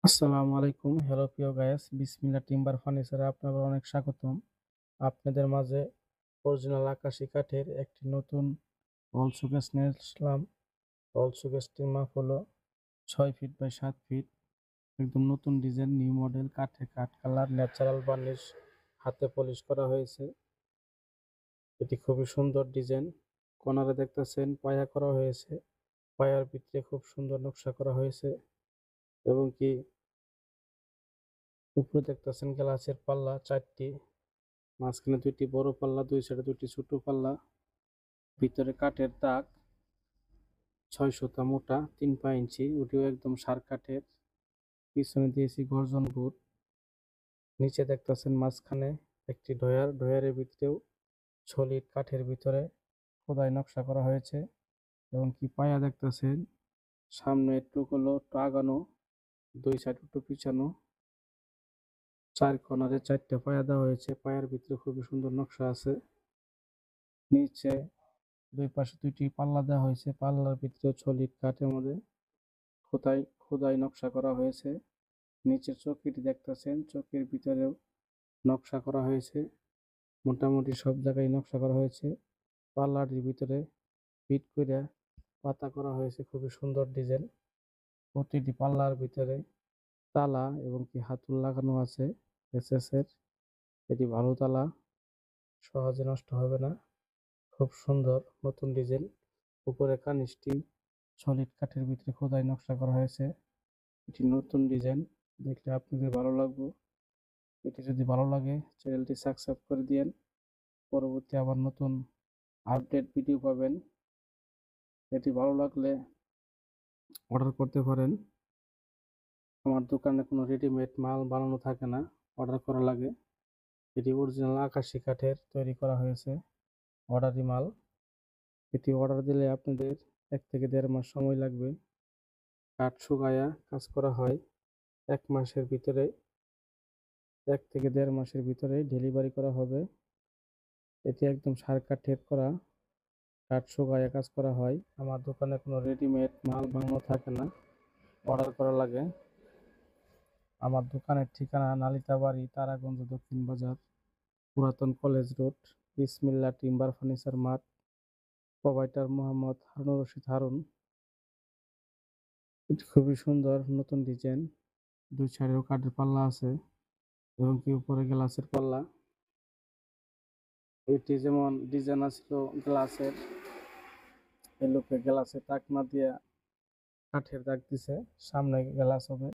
আসসালামু আলাইকুম। হ্যালো প্রিয় গায়েস, বিসমিল্লাহ টিম্বার ফার্নিচারে আপনাদের অনেক স্বাগতম। আপনাদের মাঝে অরিজিনাল আকাশি কাঠের একটি নতুন ওয়াল শোকেস নিয়ে আসলাম। ওয়াল শোকেসটির মাপ হলো 6 ফিট বাই 7 ফিট। একদম নতুন ডিজাইন, নিউ মডেল, কাঠে কাঠ কালার, ন্যাচারাল বার্নিশ, হাতে পলিশ করা হয়েছে। এটি খুবই সুন্দর ডিজাইন। কর্নারে দেখতেছেন পায়া করা হয়েছে। পায়ার ভিতরে খুব সুন্দর নকশা করা হয়েছে এবং কি উপরে দেখতেছেন গ্লাসের পাল্লা 4টি, মাঝখানে 2টি বড় পাল্লা, 2 সাইডে 2টি ছোট পাল্লা, ভিতরে কাঠের দাগ, 6 সুতা মোটা, 3 পা ইঞ্চি, ওটিও একদম সার কাঠের। পিছনে দিয়েছি গর্জন বোর্ড। নিচে দেখতেছেন মাঝখানে একটি ডয়ার, ডয়ারের ভিতরেও সলিড কাঠের ভিতরে খোদাই নকশা করা হয়েছে এবং কি পায়া দেখতেছেন সামনে একটু হলো একটু আগানো, 2 সাইড একটু পিছানো, 4 কর্নারে 4টে পায়া দেওয়া হয়েছে। পায়ের ভিতরে খুবই সুন্দর নকশা আছে। নিচে 2 পাশে 2টি পাল্লা দেওয়া হয়েছে। পাল্লার ভিতরে সলিড কাঠের মধ্যে খোদাই খোদাই নকশা করা হয়েছে। নিচের চৌকিটি দেখতেছেন, চৌকির ভিতরেও নকশা করা হয়েছে। মোটামুটি সব জায়গায় নকশা করা হয়েছে। পাল্লাটির ভিতরে ফিট করে পাতা করা হয়েছে, খুবই সুন্দর ডিজাইন। প্রতিটি পাল্লার ভিতরে তালা এবং কি হাতুল লাগানো আছে এসএস-এর। এটি ভালো তালা, সহজে নষ্ট হবে না। খুব সুন্দর নতুন ডিজাইন। উপরে কানিসটি সলিড কাঠের ভিতরে খোদাই নকশা করা হয়েছে। এটি নতুন ডিজাইন, দেখলে আপনাদের ভালো লাগবে। এটি যদি ভালো লাগে চ্যানেলটি সাবস্ক্রাইব করে দিয়েন, পরবর্তী আবার নতুন আপডেট ভিডিও পাবেন। এটি ভালো লাগলে অর্ডার করতে পারেন। আমার দোকানে কোনো রেডিমেড মাল বানানো থাকে না, অর্ডার করা লাগে। এটি অরিজিনাল আকাশি কাঠের তৈরি করা হয়েছে, অর্ডারি মাল। এটি অর্ডার দিলে আপনাদের 1 থেকে 1.5 মাস সময় লাগবে। কাঠ শুকায়া কাজ করা হয়। 1 মাসের ভিতরে, 1 থেকে 1.5 মাসের ভিতরে ডেলিভারি করা হবে। এটি একদম সার কাঠের করা, কাঠ শুকাইয়া কাজ করা হয়। আমার দোকানে কোনো রেডিমেড মাল বানানো থাকে না, অর্ডার করা লাগে। আমার দোকানের ঠিকানা নালিতাবাড়ি, তারাগঞ্জ, দক্ষিণ বাজার, পুরাতন কলেজ রোড, বিসমিল্লাহ timber furniture mart. Provider Mohammad Harunur Rashid Harun. এটি খুবই সুন্দর নতুন ডিজাইন। 2 সাইডেও কাঠের পাল্লা আছে এবং কি উপরে গ্লাসের পাল্লা। এটি যেমন ডিজাইন আছিল গ্লাসের, এই লোকে গ্লাসে টাকনা দিয়া কাঠের দাগ দিছে, সামনে গ্লাস হবে।